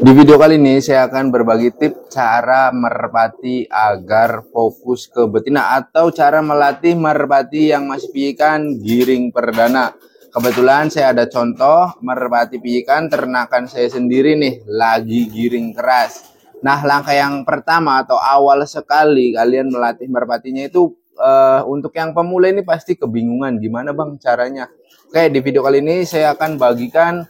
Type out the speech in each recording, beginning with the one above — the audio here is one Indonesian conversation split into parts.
Di video kali ini saya akan berbagi tips cara merpati agar fokus ke betina atau cara melatih merpati yang masih piikan giring perdana. Kebetulan saya ada contoh merpati piikan ternakan saya sendiri nih lagi giring keras. Nah, langkah yang pertama atau awal sekali kalian melatih merpatinya itu untuk yang pemula ini pasti kebingungan gimana bang caranya. Oke, di video kali ini saya akan bagikan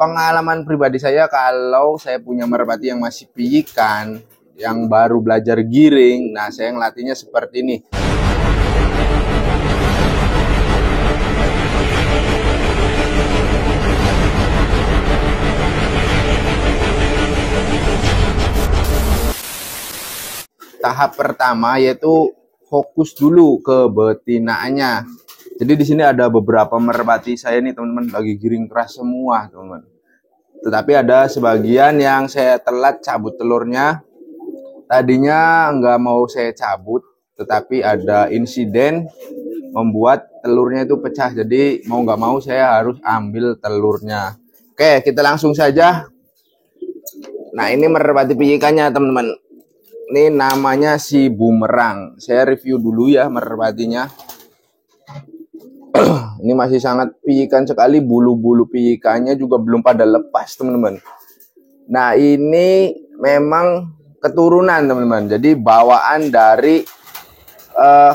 pengalaman pribadi saya kalau saya punya merpati yang masih piikan, yang baru belajar giring. Nah, saya ngelatihnya seperti ini. Tahap pertama yaitu fokus dulu ke betinaannya. Jadi di sini ada beberapa merpati saya nih teman-teman lagi giring keras semua teman-teman. Tetapi ada sebagian yang saya telat cabut telurnya. Tadinya nggak mau saya cabut, tetapi ada insiden membuat telurnya itu pecah. Jadi mau nggak mau saya harus ambil telurnya. Oke, kita langsung saja. Nah, ini merpati piikannya teman-teman. Ini namanya si Bumerang. Saya review dulu ya merpatinya. Ini masih sangat piikan sekali, bulu-bulu piikannya juga belum pada lepas teman-teman. Nah, ini memang keturunan teman-teman. Jadi bawaan dari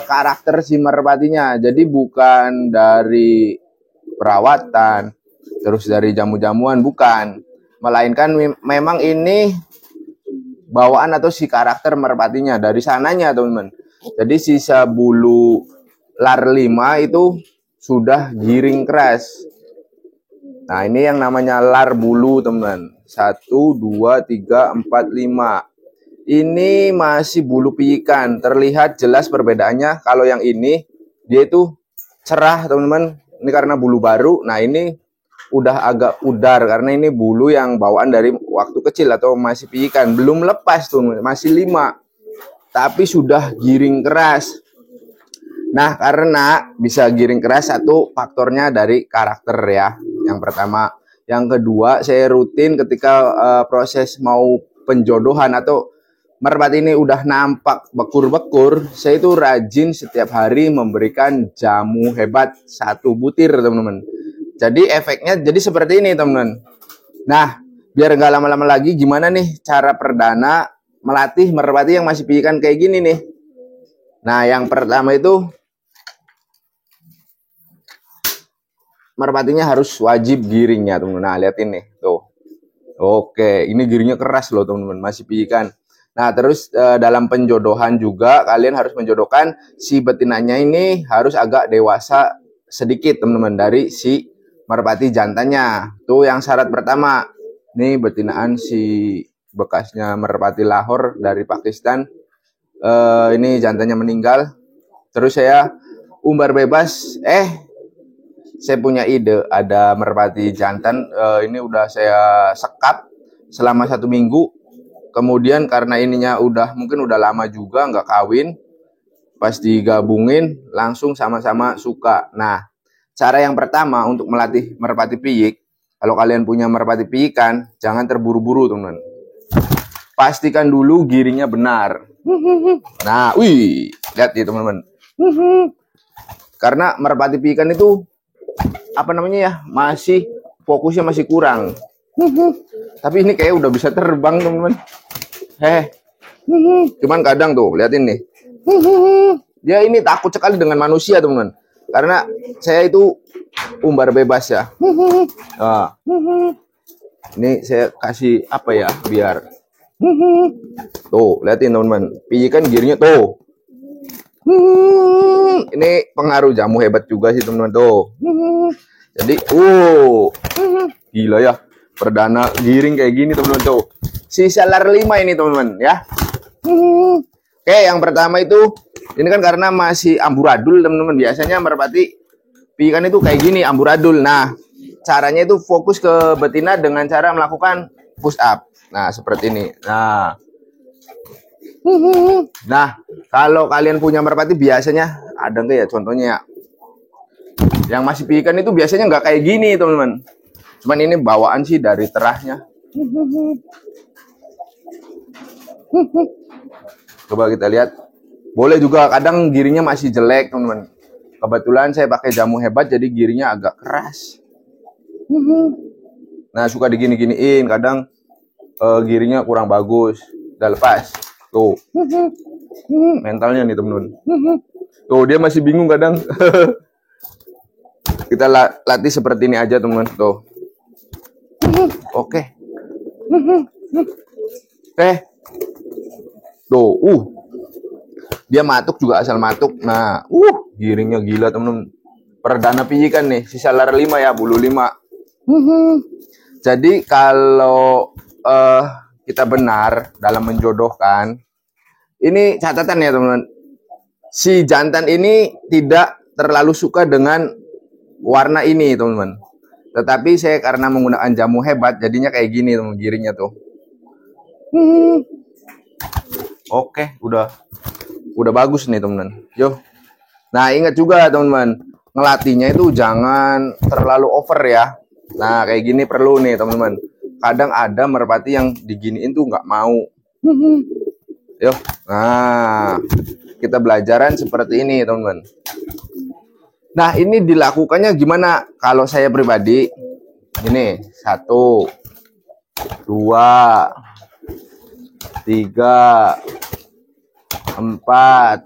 karakter si merpatinya. Jadi bukan dari perawatan, terus dari jamu-jamuan, bukan. Melainkan memang ini bawaan atau si karakter merpatinya dari sananya teman-teman. Jadi sisa bulu lar 5 itu sudah giring keras. Nah, ini yang namanya lar bulu teman-teman. 1, 2, 3, 4, 5. Ini masih bulu piikan. Terlihat jelas perbedaannya. Kalau yang ini dia itu cerah teman-teman. Ini karena bulu baru. Nah, ini udah agak pudar karena ini bulu yang bawaan dari waktu kecil atau masih piikan. Belum lepas tuh, masih 5. Tapi sudah giring keras. Nah, karena bisa giring keras, satu faktornya dari karakter ya. Yang pertama. Yang kedua, saya rutin ketika proses mau penjodohan atau merpati ini udah nampak bekur-bekur, saya itu rajin setiap hari memberikan jamu hebat 1 butir teman-teman. Jadi efeknya jadi seperti ini teman-teman. Nah, biar nggak lama-lama lagi, gimana nih cara perdana melatih merpati yang masih piikan kayak gini nih. Nah, yang pertama itu merpatinya harus wajib giringnya teman-teman. Nah, lihat ini tuh. Oke, ini giringnya keras loh teman-teman, masih piikan. Nah, terus dalam penjodohan juga kalian harus menjodohkan si betinanya ini harus agak dewasa sedikit teman-teman dari si merpati jantannya. Tuh yang syarat pertama. Ini betinaan si bekasnya merpati Lahore dari Pakistan. Ini jantannya meninggal. Terus saya umbar bebas. Saya punya ide, ada merpati jantan, ini udah saya sekap selama 1 minggu. Kemudian karena ininya mungkin udah lama juga nggak kawin, pas digabungin langsung sama-sama suka. Nah, cara yang pertama untuk melatih merpati piik, kalau kalian punya merpati piikan, jangan terburu-buru teman-teman. Pastikan dulu giringnya benar. Nah, wih, lihat ya teman-teman. Karena merpati piikan itu masih fokusnya masih kurang. Tapi ini kayak udah bisa terbang teman-teman. Cuman kadang tuh liatin nih, dia ini takut sekali dengan manusia teman-teman. Karena saya itu umbar bebas ya. Nah, ini saya kasih apa ya biar tuh liatin teman-teman, piikan giringnya tuh. Ini pengaruh jamu hebat juga sih teman-teman tuh. Jadi gila ya, perdana giring kayak gini teman-teman tuh. Sisa lar 5 ini teman-teman ya. Oke, yang pertama itu ini kan karena masih amburadul teman-teman. Biasanya merpati piikan itu kayak gini amburadul. Nah, caranya itu fokus ke betina dengan cara melakukan push up. Nah, seperti ini. Nah, kalau kalian punya merpati biasanya ada nggak ya contohnya ya? Yang masih piikan itu biasanya nggak kayak gini teman-teman. Cuman ini bawaan sih dari terahnya. Coba kita lihat. Boleh juga, kadang girinya masih jelek, teman-teman. Kebetulan saya pakai jamu hebat, jadi girinya agak keras. Nah, suka digini-giniin, kadang girinya kurang bagus. Udah lepas. Tuh. Mentalnya nih, teman-teman. Tuh, dia masih bingung kadang. Kita latih seperti ini aja, teman-teman. Tuh. Oke. Tuh, dia matuk juga asal matuk. Nah, giringnya gila, teman-teman. Perdana pijikan nih, sisa lar 5 ya, bulu 5. Jadi kalau kita benar dalam menjodohkan, ini catatan ya, teman-teman. Si jantan ini tidak terlalu suka dengan warna ini, teman-teman. Tetapi saya karena menggunakan jamu hebat, jadinya kayak gini, teman-teman, giringnya tuh. Oke, udah bagus nih, teman-teman. Yo. Nah, ingat juga, teman-teman, ngelatihnya itu jangan terlalu over ya. Nah, kayak gini perlu nih, teman-teman. Kadang ada merpati yang diginiin tuh nggak mau. Yo. Nah, kita belajaran seperti ini, teman-teman. Nah, ini dilakukannya gimana? Kalau saya pribadi, ini 1, 2, 3, 4,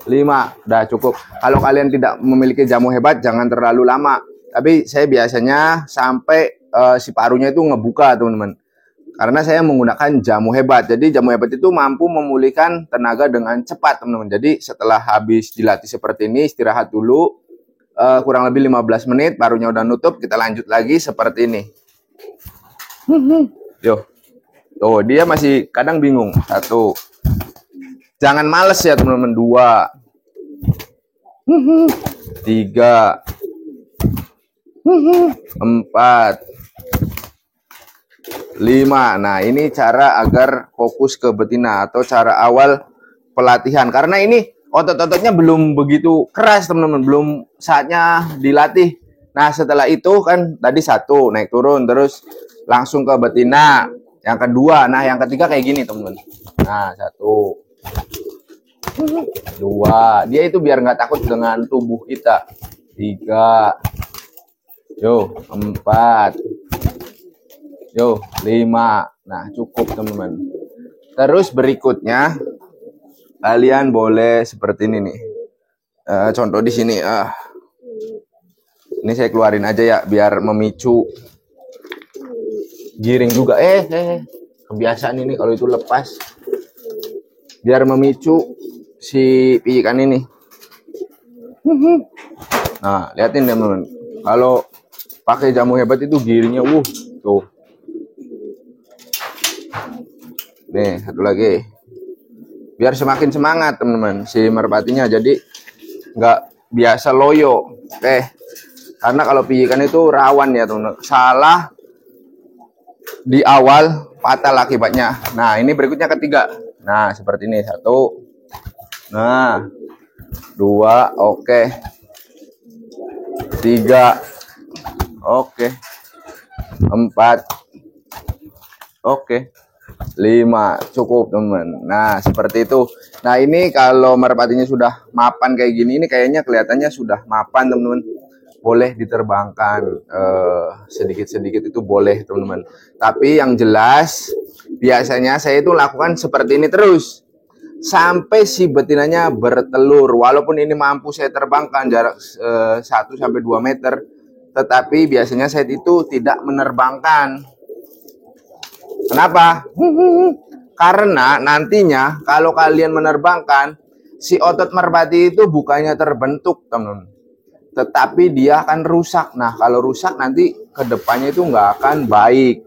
5. Udah cukup. Kalau kalian tidak memiliki jamu hebat, jangan terlalu lama. Tapi saya biasanya sampai si parunya itu ngebuka, teman-teman. Karena saya menggunakan jamu hebat. Jadi jamu hebat itu mampu memulihkan tenaga dengan cepat, teman-teman. Jadi setelah habis dilatih seperti ini, istirahat dulu. Kurang lebih 15 menit, parunya udah nutup. Kita lanjut lagi seperti ini. Yo. Tuh, dia masih kadang bingung. 1. Jangan males ya, teman-teman. 2, 3, 4, 5. Nah, ini cara agar fokus ke betina atau cara awal pelatihan. Karena ini otot-ototnya belum begitu keras, teman-teman. Belum saatnya dilatih. Nah, setelah itu kan tadi 1 naik turun, terus langsung ke betina. Yang kedua, nah yang ketiga kayak gini, teman-teman. Nah, 1, 2. Dia itu biar nggak takut dengan tubuh kita. 3. Yo, 4. Yo, 5. Nah, cukup, teman-teman. Terus berikutnya, kalian boleh seperti ini nih. Contoh di sini. Ini saya keluarin aja ya, biar memicu giring juga. Kebiasaan ini kalau itu lepas. Biar memicu si pijikan ini. Nah, liatin, teman-teman. Kalau pakai jamu hebat itu giringnya, tuh. Nih, satu lagi. Biar semakin semangat, teman-teman, si merpatinya. Jadi nggak biasa loyo. Karena kalau pijikan itu rawan ya, teman-teman. Salah di awal, fatal akibatnya. Nah, ini berikutnya ketiga. Nah, seperti ini. 1. Nah, 2. Oke. 3. Oke. 4. Oke. 5. Cukup, teman-teman. Nah, seperti itu. Nah, ini kalau merpatinya sudah mapan kayak gini, ini kayaknya kelihatannya sudah mapan, teman-teman. Boleh diterbangkan sedikit-sedikit, itu boleh, teman-teman. Tapi yang jelas, biasanya saya itu lakukan seperti ini terus sampai si betinanya bertelur. Walaupun ini mampu saya terbangkan jarak 1-2 meter, tetapi biasanya saya itu tidak menerbangkan. Kenapa? Karena nantinya kalau kalian menerbangkan, si otot merpati itu bukannya terbentuk, teman-teman, tetapi dia akan rusak. Nah, kalau rusak nanti kedepannya itu nggak akan baik.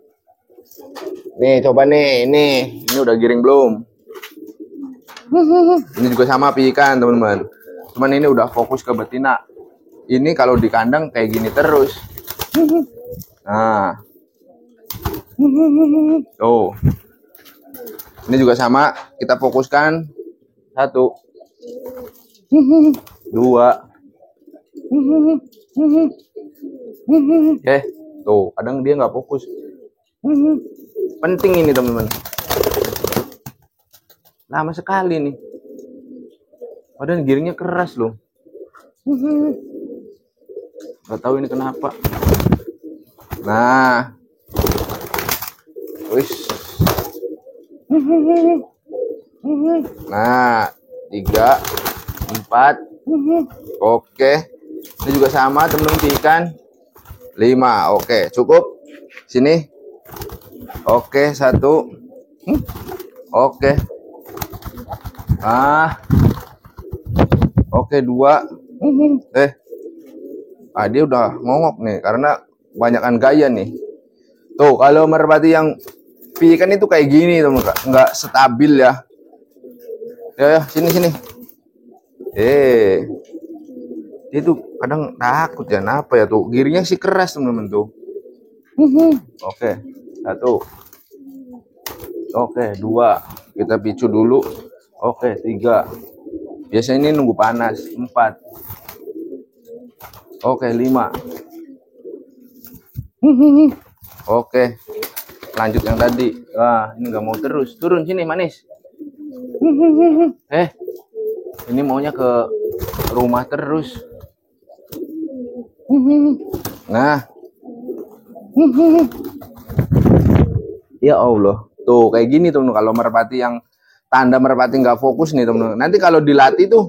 Nih, coba nih, ini udah giring belum? Ini juga sama pijikan, teman-teman. Cuman ini udah fokus ke betina. Ini kalau di kandang kayak gini terus. Nah, tuh. Ini juga sama, kita fokuskan. 1, 2. Tuh, kadang dia nggak fokus. Penting ini teman-teman. Lama sekali nih. Padahal giringnya keras loh. Gak tahu ini kenapa. Nah. Wis. Nah, 3, 4. Oke. Ini juga sama teman-teman ikan. 5. Oke, cukup. Sini. Oke, 1. Oke. Oke, 2. Dia udah ngongok nih karena banyakan gaya nih. Tuh, kalau merpati yang ikan itu kayak gini teman, nggak stabil ya. Ya, sini. Dia tuh kadang takut ya, kenapa ya tuh? Giringnya sih keras teman-teman tuh. Oke, 1. Oke, 2. Kita picu dulu. Oke, 3. Biasanya ini nunggu panas. 4. Oke, 5. Oke, lanjut yang tadi. Wah, ini nggak mau terus. Turun sini, manis. Ini maunya ke rumah terus. Nah. Ya Allah. Tuh, kayak gini teman-teman. Kalau merpati yang tanda merpati nggak fokus nih teman-teman. Nanti kalau dilatih tuh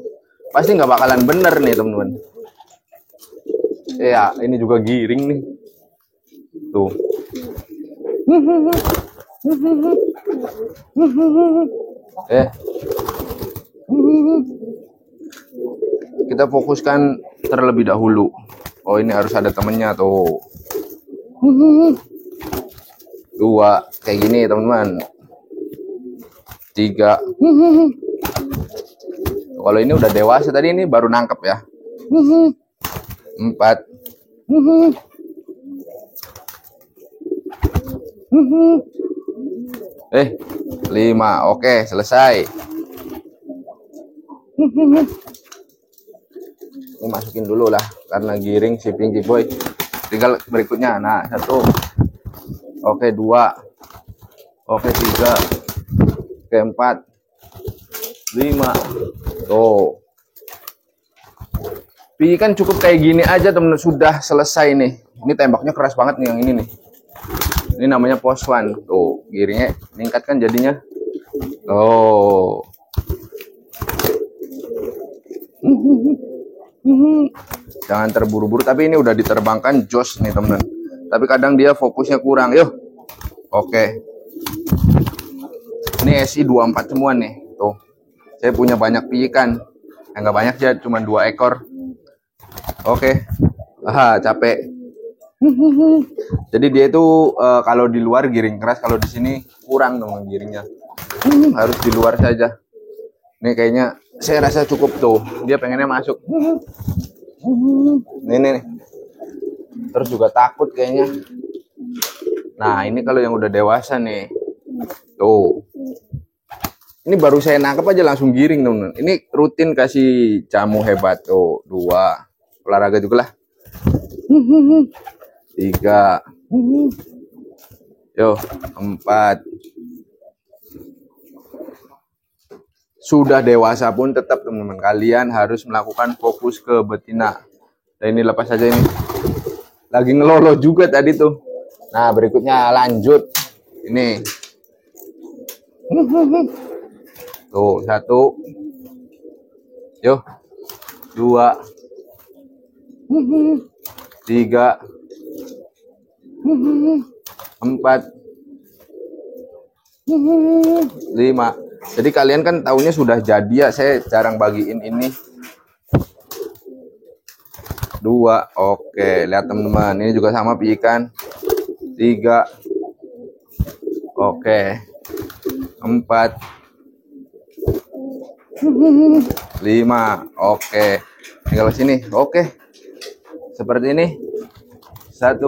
pasti nggak bakalan bener nih teman-teman. Ya, ini juga giring nih. Tuh. Kita fokuskan terlebih dahulu. Oh, ini harus ada temennya tuh. 2. Kayak gini teman-teman. 3. Kalau ini udah dewasa, tadi ini baru nangkep ya. 4. 5. Oke, selesai. Ini masukin dulu lah karena giring si Pinky Boy. Tinggal berikutnya. Nah, 1. Oke, 2. Oke, 3. Oke, 4. 5. Tuh. Kan cukup kayak gini aja temen, sudah selesai nih. Ini tembaknya keras banget nih yang ini nih. Ini namanya post one. Tuh, giringnya meningkat kan jadinya. Oh. Jangan terburu-buru, tapi ini udah diterbangkan jos nih temen. Tapi kadang dia fokusnya kurang. Yuk. Oke. Ini SI 24 semua nih. Tuh. Saya punya banyak ikan. Enggak banyak ya, cuma 2 ekor. Oke. Capek. Jadi dia itu kalau di luar giring keras, kalau di sini kurang teman giringnya. Harus di luar saja. Nih kayaknya saya rasa cukup tuh. Dia pengennya masuk. Nih. Terus juga takut kayaknya. Nah, ini kalau yang udah dewasa nih. Tuh. Ini baru saya nangkep aja langsung giring teman. Ini rutin kasih jamu hebat tuh. 2. Olahraga juga lah. 3. Yo, 4. Sudah dewasa pun tetap teman-teman kalian harus melakukan fokus ke betina. Nah, ini lepas saja ini. Lagi ngelolo juga tadi tuh. Nah, berikutnya lanjut. Ini. Tuh, 1. Yo. 2. 3. 4. 5. Jadi kalian kan tahunya sudah jadi ya, saya jarang bagiin ini. 2. Oke, lihat teman-teman, ini juga sama ikan. 3. Oke. 4. 5. Oke. Tinggal sini. Oke. Seperti ini. 1.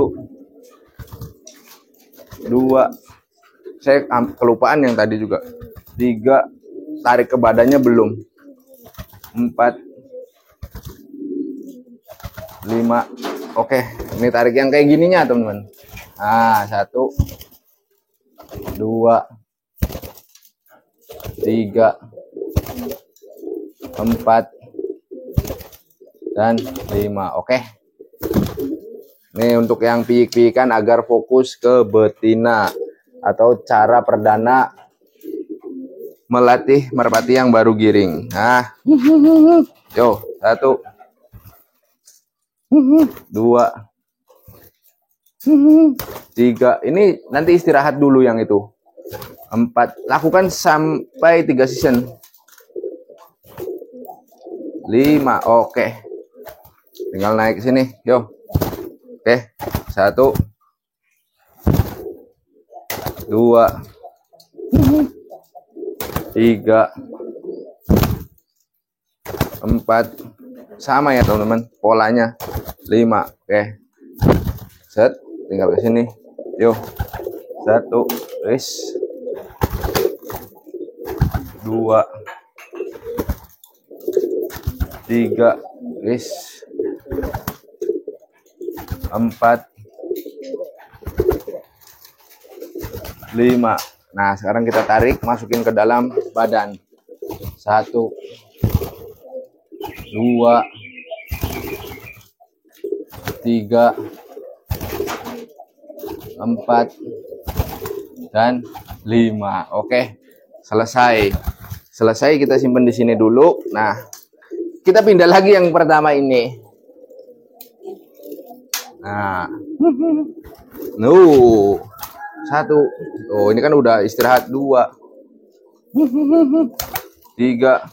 2. Saya kelupaan yang tadi juga. 3. Tarik ke badannya belum. 4. 5. Oke, ini tarik yang kayak gininya teman-teman. Nah, 1. 2, 3, 4, dan 5. Oke. Nih untuk yang piyik-piyikan agar fokus ke betina atau cara perdana melatih merpati yang baru giring. Nah, yo 1, 2, 3. Ini nanti istirahat dulu yang itu. 4. Lakukan sampai 3 season. 5. Oke. Tinggal naik ke sini. Yo. Oke. 1, 2, 3, 4. Sama ya teman-teman polanya. 5. Oke. Set. Tinggal ke sini. Yo. 1. Wis. 2, 3. Wis. 4, 5. Nah, sekarang kita tarik, masukin ke dalam badan. 1, 2, 3, 4, dan 5. Oke, selesai. Selesai, kita simpan di sini dulu. Nah, kita pindah lagi yang pertama ini. Nah, 1. Oh, ini kan udah istirahat. 2, 3,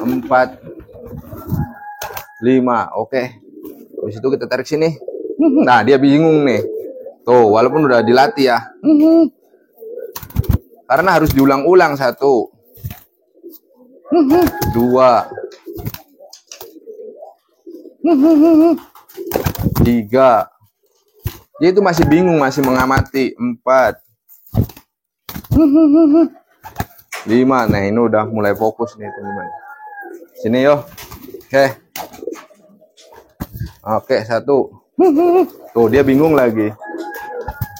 4, 5. Oke. Habis itu kita tarik sini. Nah, dia bingung nih. Tuh, walaupun udah dilatih ya. Karena harus diulang-ulang. 1, 2, 3. Dia itu masih bingung, masih mengamati. 4, 5. Nah, ini udah mulai fokus nih teman-teman. Sini yo. Oke. Oke, 1. Tuh, dia bingung lagi.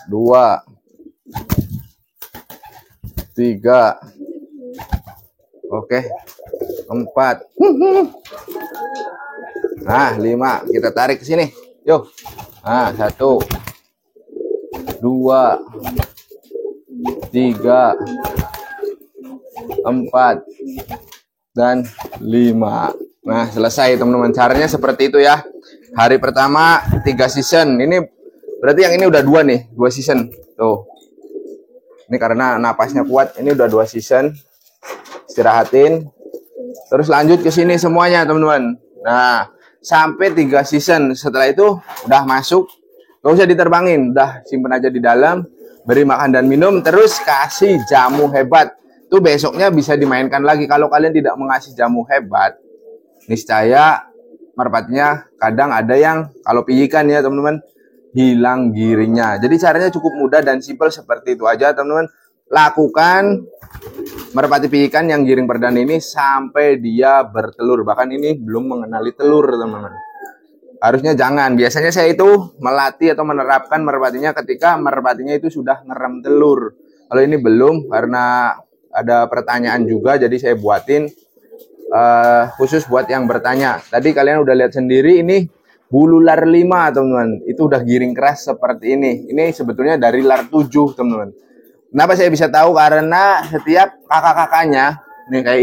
2, 3. Oke. 4. Nah, 5. Kita tarik ke sini. Yuk. Nah, 1, 2, 3, 4, dan 5. Nah, selesai teman-teman. Caranya seperti itu ya. Hari pertama 3 season. Ini berarti yang ini udah 2 nih, 2 season. Tuh. Ini karena napasnya kuat. Ini udah 2 season. Istirahatin. Terus lanjut ke sini semuanya, teman-teman. Nah, sampai 3 season. Setelah itu udah masuk. Gak usah diterbangin. Udah simpen aja di dalam. Beri makan dan minum. Terus kasih jamu hebat. Tuh besoknya bisa dimainkan lagi. Kalau kalian tidak mengasih jamu hebat, niscaya merpatinya kadang ada yang kalau piyikan ya teman-teman, hilang giringnya. Jadi caranya cukup mudah dan simpel seperti itu aja teman-teman. Lakukan merpati piyikan yang giring perdana ini sampai dia bertelur. Bahkan ini belum mengenali telur teman-teman. Harusnya jangan. Biasanya saya itu melatih atau menerapkan merpatinya ketika merpatinya itu sudah ngerem telur. Kalau ini belum, karena ada pertanyaan juga, jadi saya buatin khusus buat yang bertanya. Tadi kalian udah lihat sendiri ini bulu lar 5 teman-teman. Itu udah giring keras seperti ini. Ini sebetulnya dari lar 7 teman-teman. Kenapa saya bisa tahu? Karena setiap kakak-kakaknya nih kayak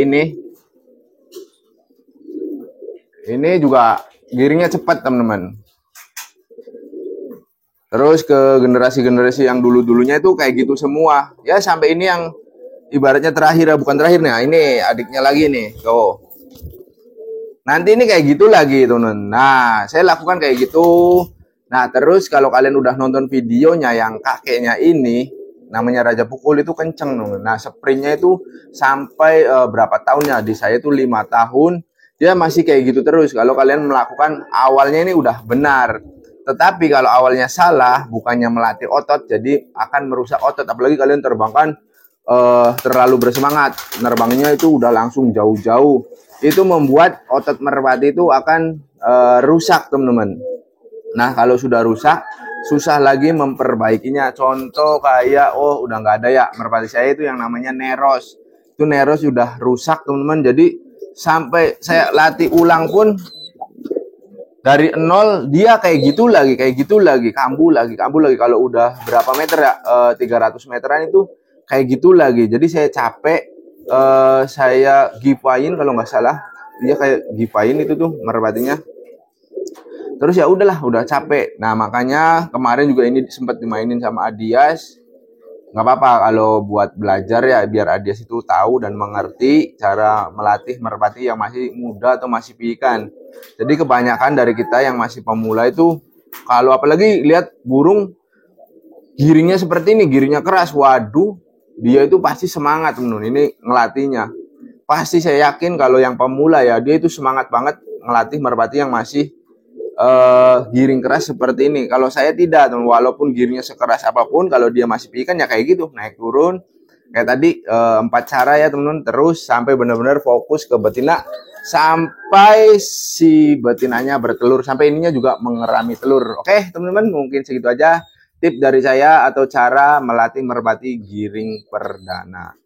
ini juga giringnya cepat teman-teman. Terus ke generasi-generasi yang dulu-dulunya itu kayak gitu semua. Ya sampai ini yang ibaratnya terakhir, bukan terakhir nih. Ini adiknya lagi nih. Tuh. Nanti ini kayak gitu lagi teman-teman. Nah, saya lakukan kayak gitu. Nah, terus kalau kalian udah nonton videonya yang kakeknya ini, namanya Raja Pukul, itu kenceng teman-teman. Nah, sprintnya itu sampai berapa tahunnya? Di saya itu 5 tahun. Dia masih kayak gitu terus. Kalau kalian melakukan awalnya ini udah benar. Tetapi kalau awalnya salah, bukannya melatih otot, jadi akan merusak otot. Apalagi kalian terbangkan terlalu bersemangat, nerbangnya itu udah langsung jauh-jauh, itu membuat otot merpati itu akan rusak teman-teman. Nah kalau sudah rusak, susah lagi memperbaikinya. Contoh kayak, oh udah nggak ada ya merpati saya itu yang namanya Neros. Itu Neros udah rusak teman-teman. Jadi sampai saya latih ulang pun dari nol dia kayak gitu lagi, kambuh lagi. Kalau udah berapa meter ya, 300 meteran itu kayak gitu lagi. Jadi saya capek, saya givain kalau nggak salah, dia kayak givain itu tuh merpatinya. Terus ya udahlah, udah capek. Nah makanya kemarin juga ini sempat dimainin sama Adias. Nggak apa-apa kalau buat belajar ya, biar Adias itu tahu dan mengerti cara melatih merpati yang masih muda atau masih piikan. Jadi kebanyakan dari kita yang masih pemula itu, kalau apalagi lihat burung giringnya seperti ini, giringnya keras, waduh, dia itu pasti semangat teman-teman ini ngelatihnya. Pasti saya yakin kalau yang pemula ya, dia itu semangat banget ngelatih merpati yang masih giring keras seperti ini. Kalau saya tidak, walaupun giringnya sekeras apapun, kalau dia masih piikan ya kayak gitu, naik turun kayak tadi, 4 cara ya teman-teman, terus sampai benar-benar fokus ke betina sampai si betinanya bertelur, sampai ininya juga mengerami telur. Oke teman-teman, mungkin segitu aja tip dari saya atau cara melatih merpati giring perdana.